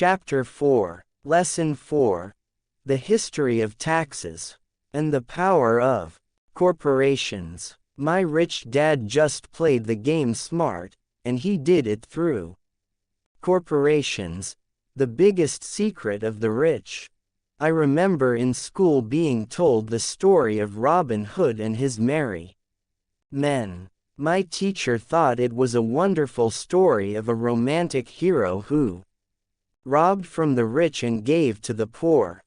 Chapter 4, Lesson 4, The History of Taxes, and the Power of Corporations. My rich dad just played the game smart, and he did it through corporations, the biggest secret of the rich. I remember in school being told the story of Robin Hood and his merry men. My teacher thought it was a wonderful story of a romantic hero who robbed from the rich and gave to the poor.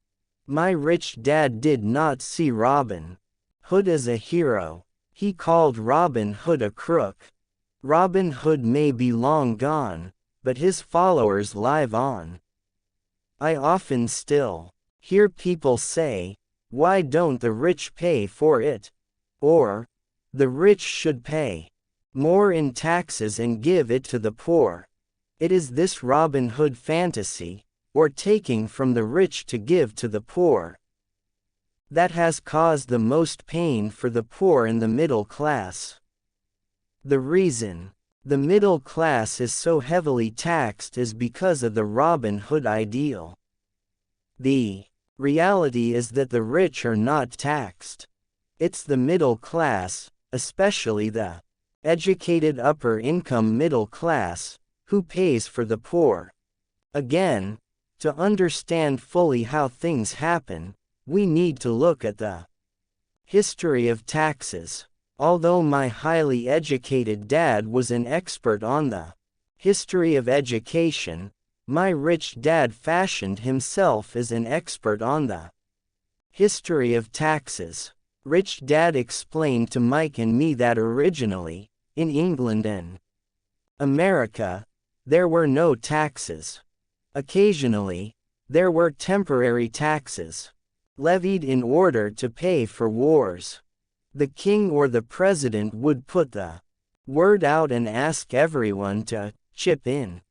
My rich dad did not see Robin Hood as a hero. He called Robin Hood a crook. Robin Hood may be long gone, but his followers live on. I often still hear people say, "Why don't the rich pay for it?" Or, "The rich should pay more in taxes and give it to the poor." It is this Robin Hood fantasy, or taking from the rich to give to the poor, that has caused the most pain for the poor and the middle class. The reason the middle class is so heavily taxed is because of the Robin Hood ideal. The reality is that the rich are not taxed. It's the middle class, especially the educated upper-income middle class, who pays for the poor. Again, to understand fully how things happen, we need to look at the history of taxes. Although my highly educated dad was an expert on the history of education, my rich dad fashioned himself as an expert on the history of taxes. Rich Dad explained to Mike and me that originally, in England and America, there were no taxes. Occasionally, there were temporary taxes, levied in order to pay for wars. The king or the president would put the word out and ask everyone to chip in.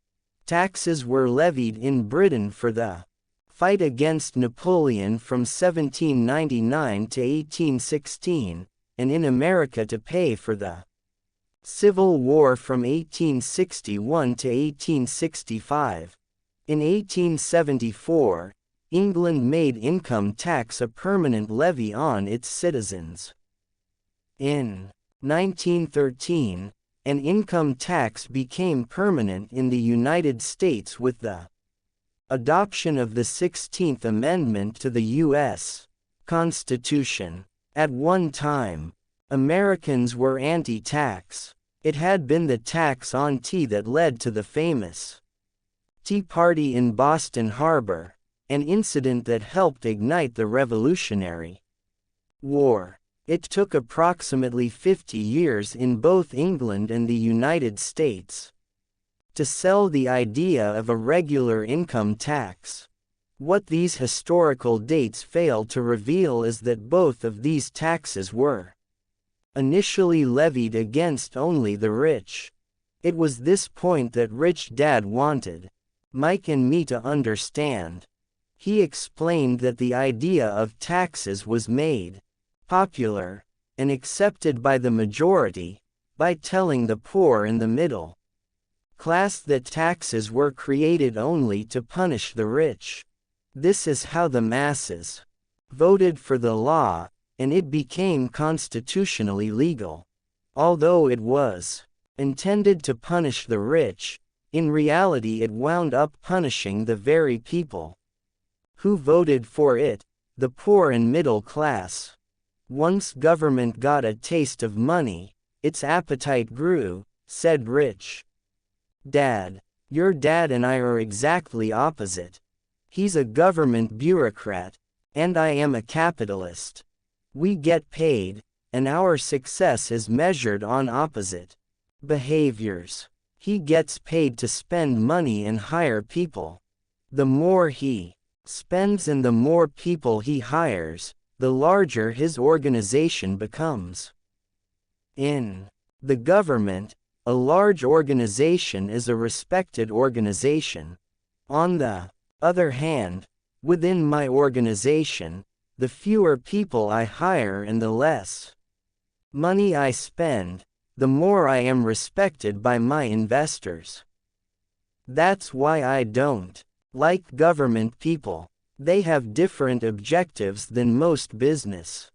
Taxes were levied in Britain for the fight against Napoleon from 1799 to 1816, and in America to pay for the Civil War from 1861 to 1865. In 1874, England made income tax a permanent levy on its citizens. In 1913, an income tax became permanent in the United States with the adoption of the 16th Amendment to the U.S. Constitution. At one time, Americans were anti-tax. It had been the tax on tea that led to the famous Tea Party in Boston Harbor, an incident that helped ignite the Revolutionary War. It took approximately 50 years in both England and the United States to sell the idea of a regular income tax. What these historical dates fail to reveal is that both of these taxes were initially levied against only the rich. It was this point that Rich Dad wanted Mike and me to understand. He explained that the idea of taxes was made popular and accepted by the majority by telling the poor and the middle class that taxes were created only to punish the rich. This is how the masses voted for the law, and it became constitutionally legal. Although it was intended to punish the rich, in reality it wound up punishing the very people who voted for it, the poor and middle class. Once government got a taste of money, its appetite grew, said Rich Dad. Your dad and I are exactly opposite. He's a government bureaucrat, and I am a capitalist. We get paid, and our success is measured on opposite behaviors. He gets paid to spend money and hire people. The more he spends and the more people he hires, the larger his organization becomes. In the government, a large organization is a respected organization. On the other hand, within my organization, the fewer people I hire and the less money I spend, the more I am respected by my investors. That's why I don't Like government people, they have different objectives than most business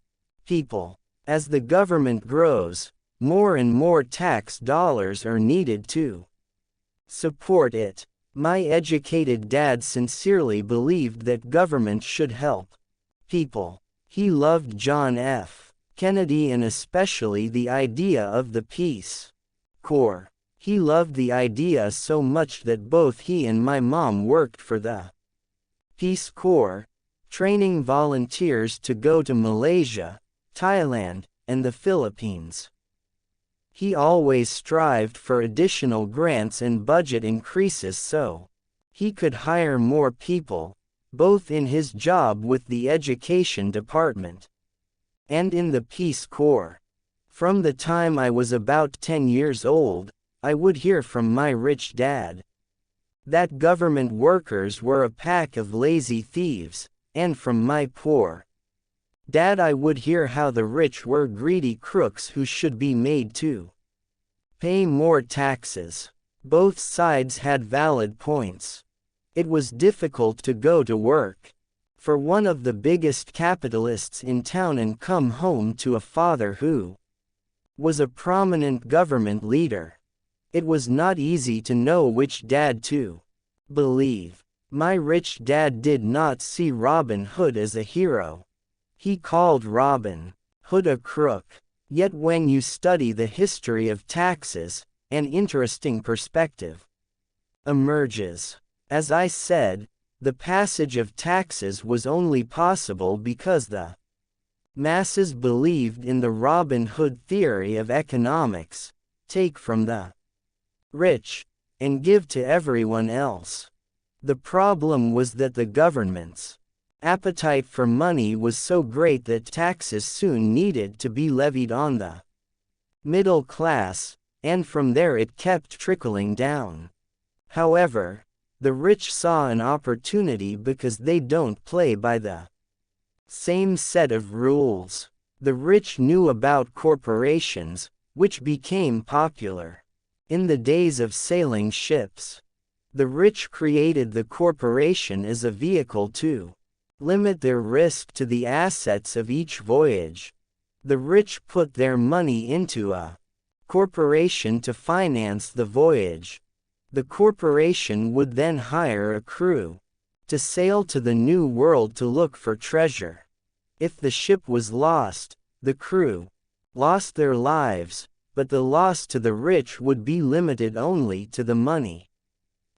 people. As the government grows, more and more tax dollars are needed to support it. My educated dad sincerely believed that government should help people. He loved John F. Kennedy and especially the idea of the Peace Corps. He loved the idea so much that both he and my mom worked for the Peace Corps, training volunteers to go to Malaysia, Thailand, and the Philippines. He always strived for additional grants and budget increases so he could hire more people, both in his job with the Education Department and in the Peace Corps. From the time I was about 10 years old, I would hear from my rich dad that government workers were a pack of lazy thieves, and from my poor dad I would hear how the rich were greedy crooks who should be made to pay more taxes. Both sides had valid points. It was difficult to go to work for one of the biggest capitalists in town and come home to a father who was a prominent government leader. It was not easy to know which dad to believe. My rich dad did not see Robin Hood as a hero. He called Robin Hood a crook. Yet when you study the history of taxes, an interesting perspective emerges. As I said, the passage of taxes was only possible because the masses believed in the Robin Hood theory of economics: take from the rich and give to everyone else. The problem was that the government's appetite for money was so great that taxes soon needed to be levied on the middle class, and from there it kept trickling down. However, the rich saw an opportunity because they don't play by the same set of rules. The rich knew about corporations, which became popular in the days of sailing ships. The rich created the corporation as a vehicle to limit their risk to the assets of each voyage. The rich put their money into a corporation to finance the voyage. The corporation would then hire a crew to sail to the New World to look for treasure. If the ship was lost, the crew lost their lives, but the loss to the rich would be limited only to the money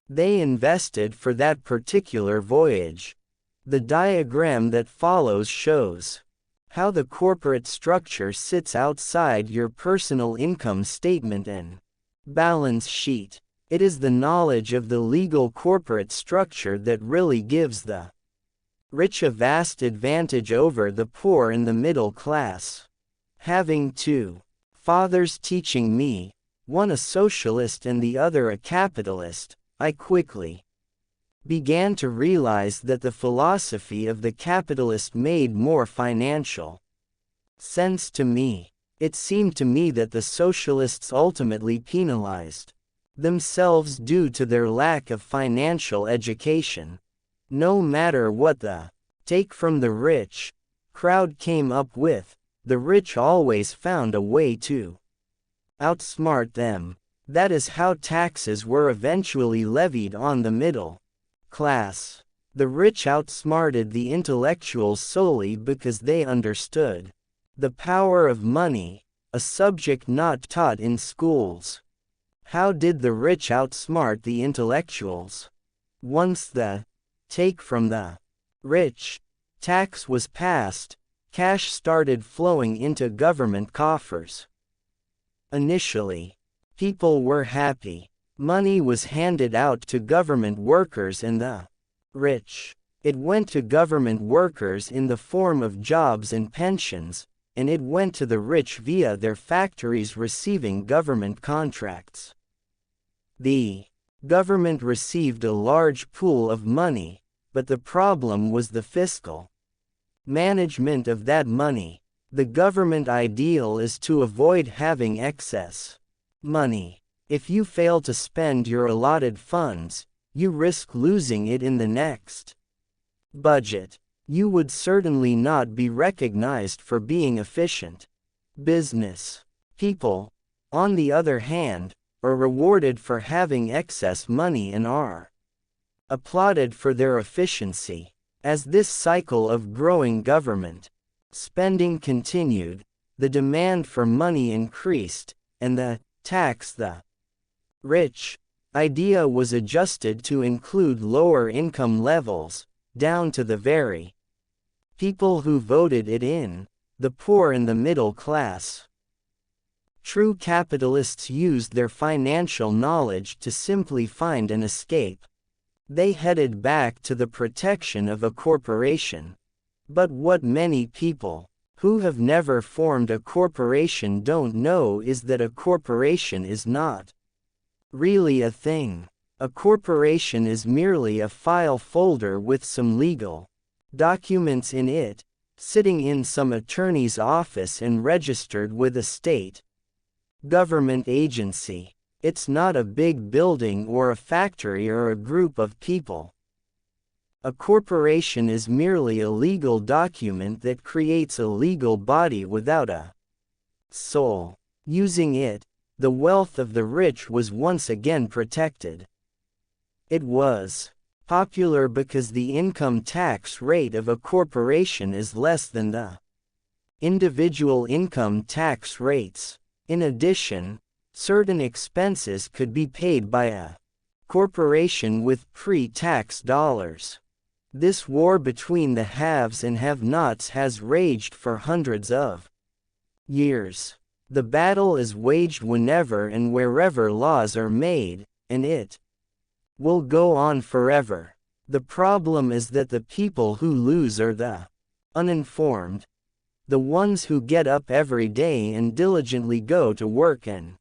they invested for that particular voyage. The diagram that follows shows how the corporate structure sits outside your personal income statement and balance sheet. It is the knowledge of the legal corporate structure that really gives the rich a vast advantage over the poor and the middle class. Having two fathers teaching me, one a socialist and the other a capitalist, I quickly began to realize that the philosophy of the capitalist made more financial sense to me. It seemed to me that the socialists ultimately penalized themselves due to their lack of financial education. No matter what the take from the rich crowd came up with, the rich always found a way to outsmart them. That is how taxes were eventually levied on the middle class. The rich outsmarted the intellectuals solely because they understood the power of money, a subject not taught in schools. How did the rich outsmart the intellectuals? Once the take from the rich tax was passed, cash started flowing into government coffers. Initially, people were happy. Money was handed out to government workers and the rich. It went to government workers in the form of jobs and pensions, and it went to the rich via their factories receiving government contracts. The government received a large pool of money, but the problem was the fiscal management of that money. The government ideal is to avoid having excess money. If you fail to spend your allotted funds, you risk losing it in the next budget. You would certainly not be recognized for being efficient. Business people, on the other hand, are rewarded for having excess money and are applauded for their efficiency. As this cycle of growing government spending continued, the demand for money increased, and the tax the rich idea was adjusted to include lower income levels, down to the very people who voted it in, the poor and the middle class. True capitalists used their financial knowledge to simply find an escape. They headed back to the protection of a corporation. But what many people who have never formed a corporation don't know is that a corporation is not really a thing. A corporation is merely a file folder with some legal documents in it, sitting in some attorney's office and registered with a state government agency. It's not a big building or a factory or a group of people. A corporation is merely a legal document that creates a legal body without a soul. Using it, the wealth of the rich was once again protected. It was popular because the income tax rate of a corporation is less than the individual income tax rates. In addition, certain expenses could be paid by a corporation with pre-tax dollars. This war between the haves and have-nots has raged for hundreds of years. The battle is waged whenever and wherever laws are made, and it will go on forever. The problem is that the people who lose are the uninformed, the ones who get up every day and diligently go to work and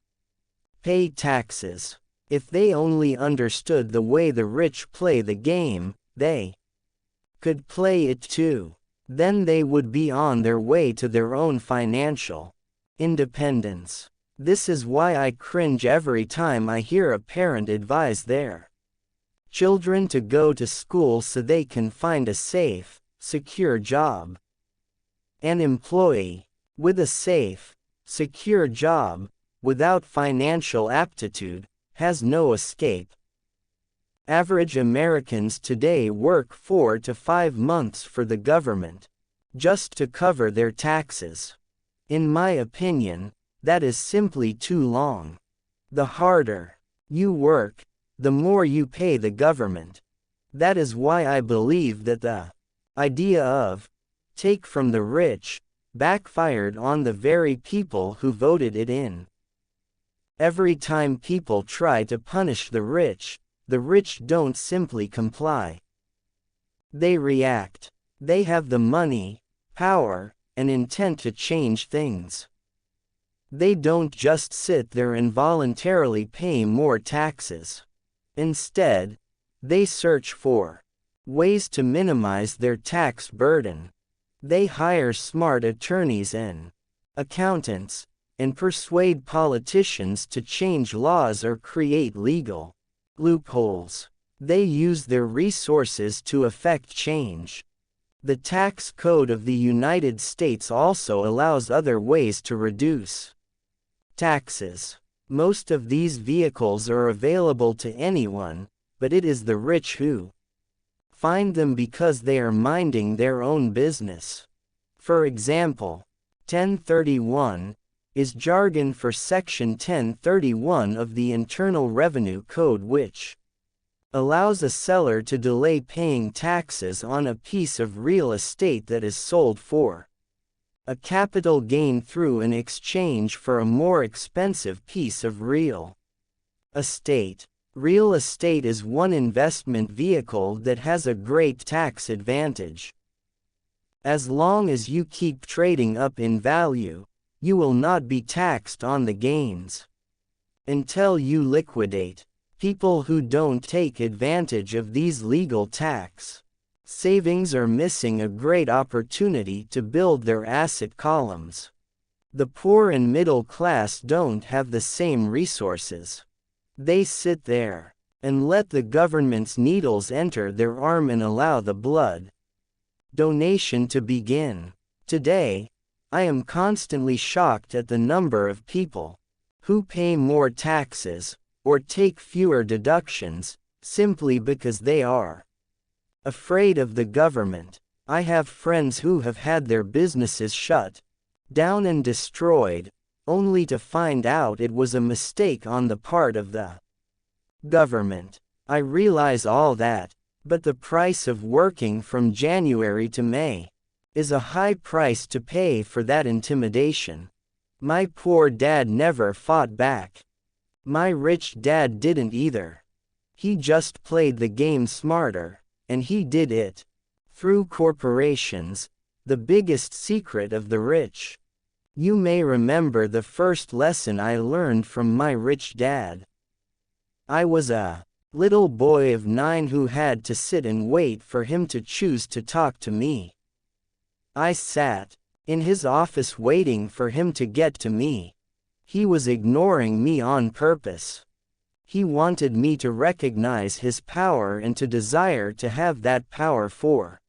pay taxes. If they only understood the way the rich play the game, they could play it too. Then they would be on their way to their own financial independence. This is why I cringe every time I hear a parent advise their children to go to school so they can find a safe, secure job. An employee with a safe, secure job, without financial aptitude, has no escape. Average Americans today work 4 to 5 months for the government, just to cover their taxes. In my opinion, that is simply too long. The harder you work, the more you pay the government. That is why I believe that the idea of take from the rich backfired on the very people who voted it in. Every time people try to punish the rich don't simply comply. They react. They have the money, power, and intent to change things. They don't just sit there and voluntarily pay more taxes. Instead, they search for ways to minimize their tax burden. They hire smart attorneys and accountants, and persuade politicians to change laws or create legal loopholes. They use their resources to effect change. The tax code of the United States also allows other ways to reduce taxes. Most of these vehicles are available to anyone, but it is the rich who find them because they are minding their own business. For example, 1031 is jargon for Section 1031 of the Internal Revenue Code, which allows a seller to delay paying taxes on a piece of real estate that is sold for a capital gain through an exchange for a more expensive piece of real estate. Real estate is one investment vehicle that has a great tax advantage. As long as you keep trading up in value, you will not be taxed on the gains. Until you liquidate, people who don't take advantage of these legal tax savings are missing a great opportunity to build their asset columns. The poor and middle class don't have the same resources. They sit there and let the government's needles enter their arm and allow the blood donation to begin. Today, I am constantly shocked at the number of people who pay more taxes or take fewer deductions simply because they are afraid of the government. I have friends who have had their businesses shut down and destroyed, only to find out it was a mistake on the part of the government. I realize all that, but the price of working from January to May is a high price to pay for that intimidation. My poor dad never fought back. My rich dad didn't either. He just played the game smarter, and he did it through corporations, the biggest secret of the rich. You may remember the first lesson I learned from my rich dad. I was a little boy of 9 who had to sit and wait for him to choose to talk to me. I sat in his office waiting for him to get to me. He was ignoring me on purpose. He wanted me to recognize his power and to desire to have that power for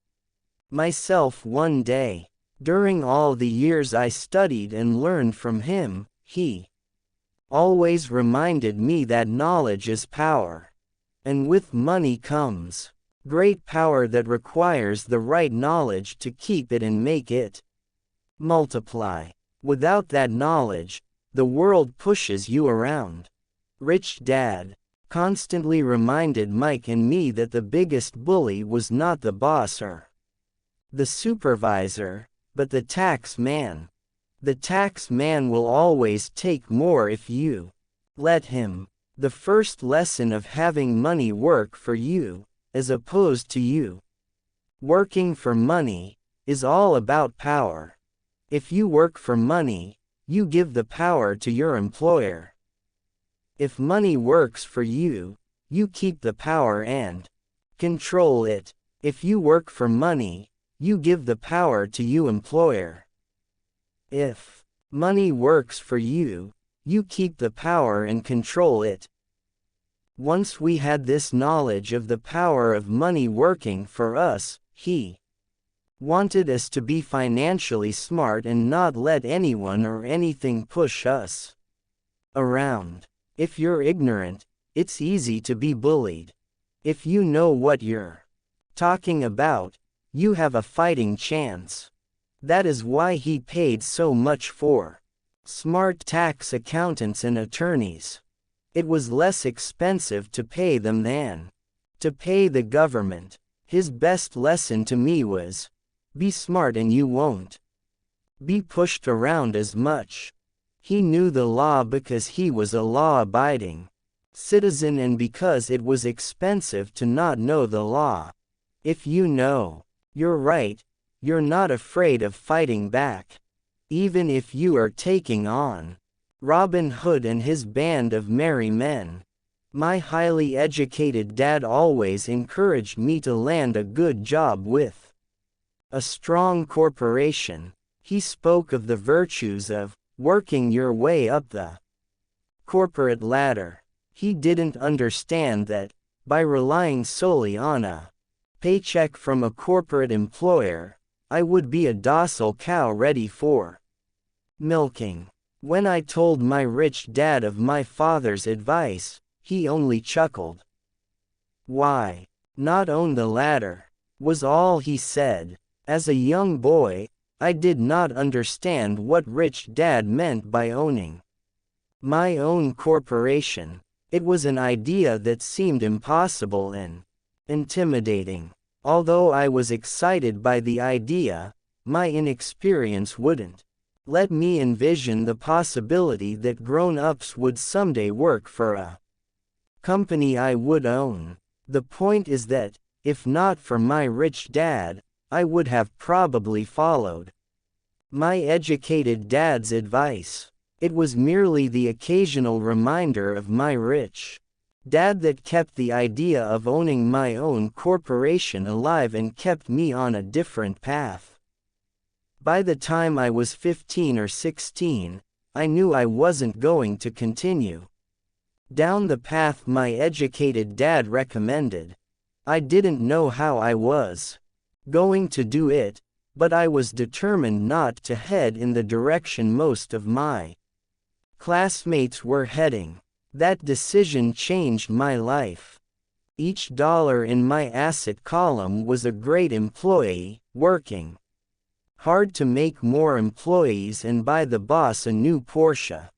myself one day. During all the years I studied and learned from him, he always reminded me that knowledge is power. And with money comes great power that requires the right knowledge to keep it and make it multiply. Without that knowledge, the world pushes you around. Rich Dad constantly reminded Mike and me that the biggest bully was not the boss or the supervisor, but the tax man. The tax man will always take more if you let him. The first lesson of having money work for you, as opposed to you working for money, is all about power. If you work for money, you give the power to your employer. If money works for you, you keep the power and control it. If you work for money, you give the power to you employer. If money works for you, you keep the power and control it. Once we had this knowledge of the power of money working for us, he wanted us to be financially smart and not let anyone or anything push us around. If you're ignorant, it's easy to be bullied. If you know what you're talking about, you have a fighting chance. That is why he paid so much for smart tax accountants and attorneys. It was less expensive to pay them than to pay the government. His best lesson to me was, be smart and you won't be pushed around as much. He knew the law because he was a law-abiding citizen and because it was expensive to not know the law. If you know you're right, you're not afraid of fighting back. Even if you are taking on Robin Hood and his band of merry men. My highly educated dad always encouraged me to land a good job with a strong corporation. He spoke of the virtues of working your way up the corporate ladder. He didn't understand that, by relying solely on a paycheck from a corporate employer, I would be a docile cow ready for milking. When I told my rich dad of my father's advice, he only chuckled. "Why not own the ladder?" was all he said. As a young boy, I did not understand what rich dad meant by owning my own corporation. It was an idea that seemed impossible and intimidating. Although I was excited by the idea, my inexperience wouldn't let me envision the possibility that grown-ups would someday work for a company I would own. The point is that, if not for my rich dad, I would have probably followed my educated dad's advice. It was merely the occasional reminder of my rich dad that kept the idea of owning my own corporation alive and kept me on a different path. By the time I was 15 or 16, I knew I wasn't going to continue down the path my educated dad recommended. I didn't know how I was going to do it, but I was determined not to head in the direction most of my classmates were heading. That decision changed my life. Each dollar in my asset column was a great employee, working hard to make more employees and buy the boss a new Porsche.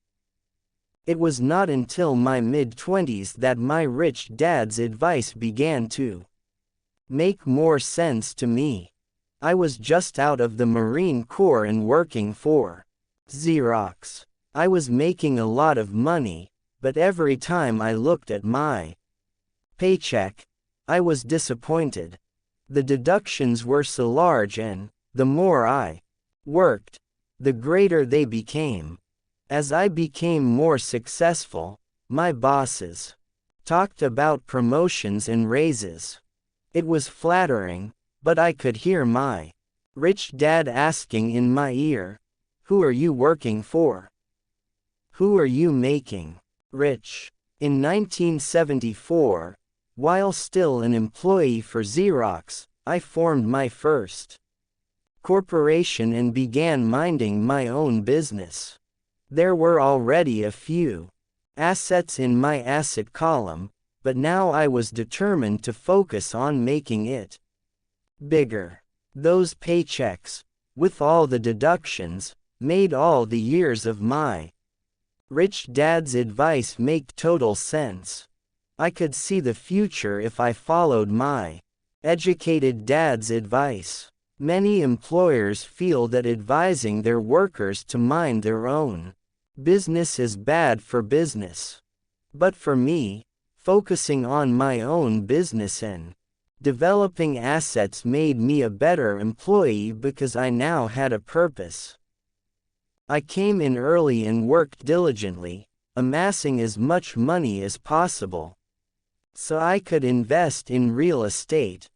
It was not until my mid-20s that my rich dad's advice began to make more sense to me. I was just out of the Marine Corps and working for Xerox. I was making a lot of money, but every time I looked at my paycheck, I was disappointed. The deductions were so large and, the more I worked, the greater they became. As I became more successful, my bosses talked about promotions and raises. It was flattering, but I could hear my rich dad asking in my ear, "Who are you working for? Who are you making rich?" In 1974, while still an employee for Xerox, I formed my first corporation and began minding my own business. There were already a few assets in my asset column, but now I was determined to focus on making it bigger. Those paychecks, with all the deductions, made all the years of my rich dad's advice make total sense. I could see the future if I followed my educated dad's advice. Many employers feel that advising their workers to mind their own business is bad for business. But for me, focusing on my own business and developing assets made me a better employee because I now had a purpose. I came in early and worked diligently, amassing as much money as possible, so I could invest in real estate.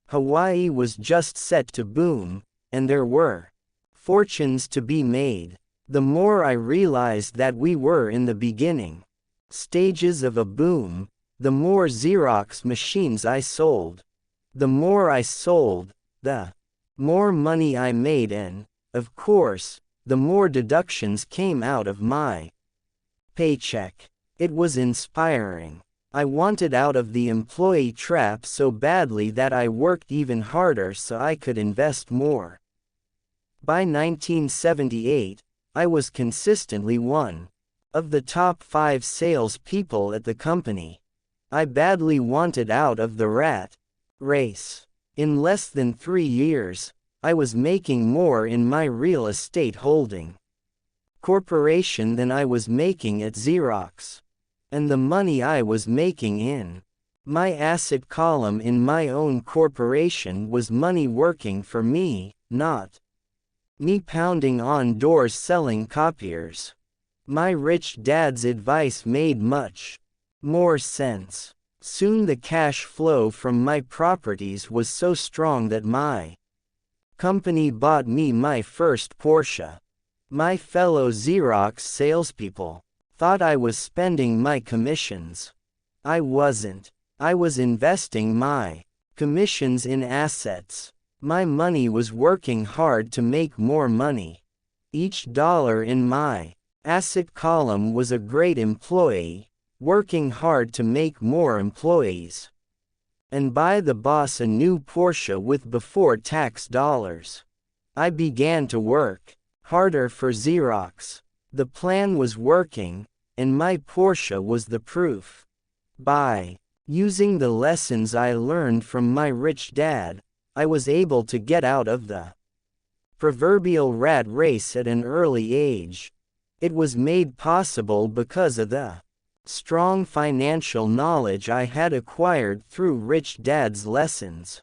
Hawaii was just set to boom, and there were fortunes to be made. The more I realized that we were in the beginning stages of a boom, the more Xerox machines I sold. The more I sold, the more money I made and, of course, the more deductions came out of my paycheck. It was inspiring. I wanted out of the employee trap so badly that I worked even harder so I could invest more. By 1978, I was consistently one of the top 5 salespeople at the company. I badly wanted out of the rat race. In less than 3 years, I was making more in my real estate holding corporation than I was making at Xerox. And the money I was making in my asset column in my own corporation was money working for me, not me pounding on doors selling copiers. My rich dad's advice made much more sense. Soon the cash flow from my properties was so strong that my company bought me my first Porsche. My fellow Xerox salespeople thought I was spending my commissions. I wasn't. I was investing my commissions in assets. My money was working hard to make more money. Each dollar in my asset column was a great employee, working hard to make more employees and buy the boss a new Porsche with before-tax dollars. I began to work harder for Xerox. The plan was working, and my Porsche was the proof. By using the lessons I learned from my rich dad, I was able to get out of the proverbial rat race at an early age. It was made possible because of the strong financial knowledge I had acquired through rich dad's lessons.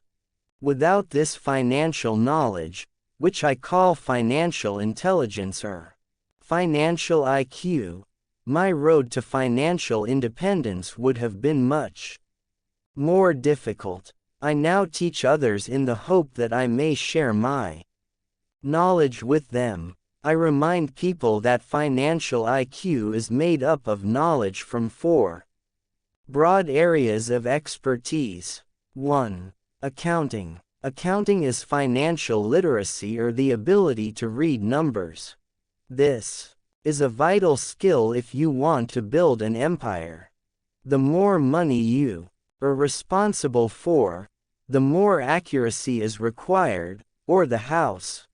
Without this financial knowledge, which I call financial intelligence or financial IQ, my road to financial independence would have been much more difficult. I now teach others in the hope that I may share my knowledge with them. I remind people that financial IQ is made up of knowledge from 4 Broad areas of expertise. 1. Accounting. Accounting is financial literacy or the ability to read numbers. This is a vital skill if you want to build an empire. The more money you are responsible for, the more accuracy is required, or the house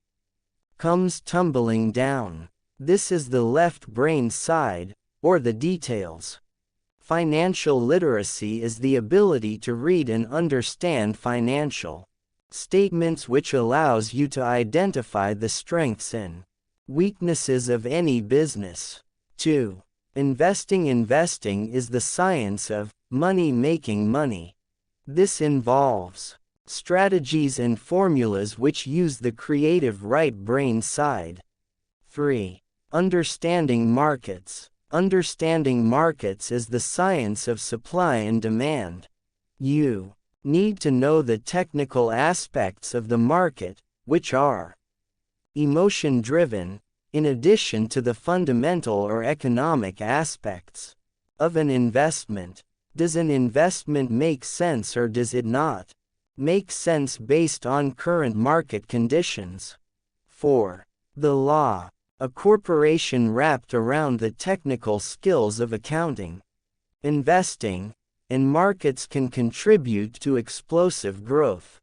comes tumbling down. This is the left brain side, or the details. Financial literacy is the ability to read and understand financial statements, which allows you to identify the strengths and weaknesses of any business. 2. Investing. Investing is the science of money making money. This involves strategies and formulas which use the creative right brain side. 3. Understanding markets. Understanding markets is the science of supply and demand. You need to know the technical aspects of the market, which are emotion-driven, in addition to the fundamental or economic aspects of an investment. Does an investment make sense or does it not make sense based on current market conditions? 4. The law. A corporation wrapped around the technical skills of accounting, investing, and markets can contribute to explosive growth.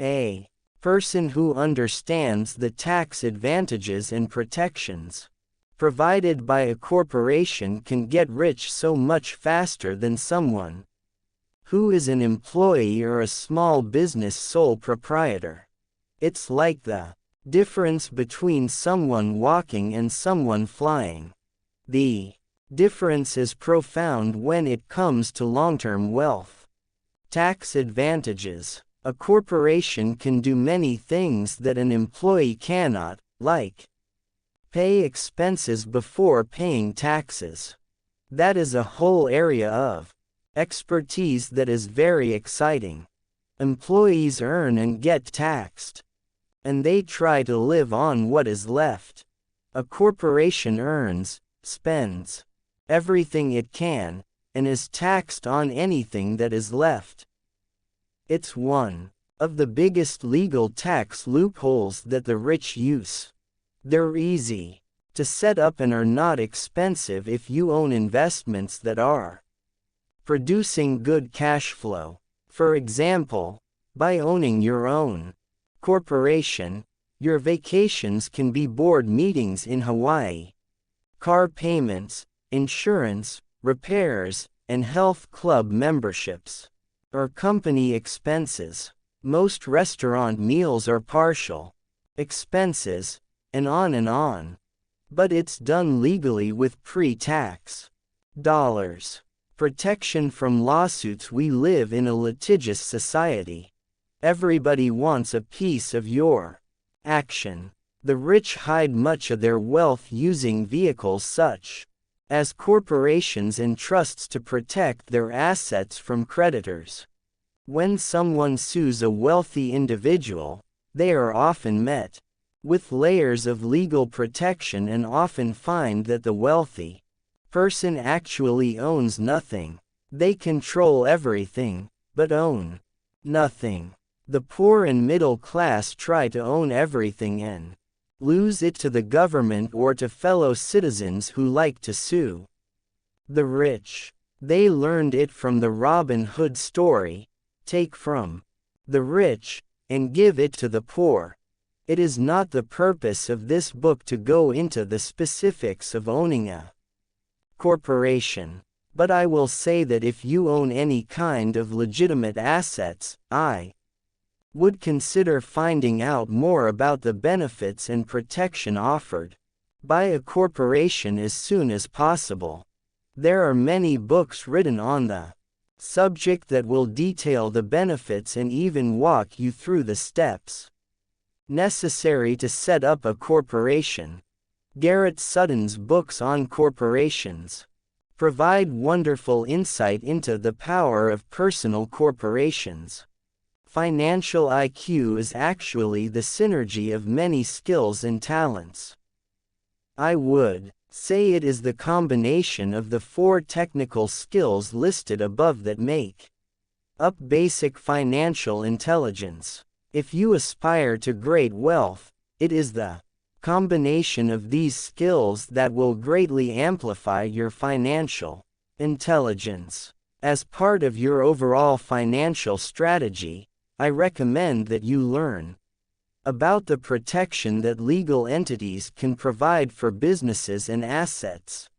A person who understands the tax advantages and protections provided by a corporation can get rich so much faster than someone who is an employee or a small business sole proprietor. It's like the difference between someone walking and someone flying. The difference is profound when it comes to long-term wealth. Tax advantages. A corporation can do many things that an employee cannot, like pay expenses before paying taxes. That is a whole area of expertise that is very exciting. Employees earn and get taxed, and they try to live on what is left. A corporation earns, spends everything it can, and is taxed on anything that is left. It's one of the biggest legal tax loopholes that the rich use. They're easy to set up and are not expensive if you own investments that are producing good cash flow. For example, by owning your own corporation, your vacations can be board meetings in Hawaii, car payments, insurance, repairs, and health club memberships, or company expenses. Most restaurant meals are partial expenses, and on. But it's done legally with pre-tax dollars. Protection from lawsuits. We live in a litigious society. Everybody wants a piece of your action. The rich hide much of their wealth using vehicles such as corporations and trusts to protect their assets from creditors. When someone sues a wealthy individual, they are often met with layers of legal protection and often find that the wealthy person actually owns nothing. They control everything, but own nothing. The poor and middle class try to own everything and lose it to the government or to fellow citizens who like to sue the rich. They learned it from the Robin Hood story: take from the rich and give it to the poor. It is not the purpose of this book to go into the specifics of owning a corporation, but I will say that if you own any kind of legitimate assets, I would consider finding out more about the benefits and protection offered by a corporation as soon as possible. There are many books written on the subject that will detail the benefits and even walk you through the steps necessary to set up a corporation. Garrett Sutton's books on corporations provide wonderful insight into the power of personal corporations. Financial IQ is actually the synergy of many skills and talents. I would say it is the combination of the 4 technical skills listed above that make up basic financial intelligence. If you aspire to great wealth, it is the combination of these skills that will greatly amplify your financial intelligence. As part of your overall financial strategy, I recommend that you learn about the protection that legal entities can provide for businesses and assets.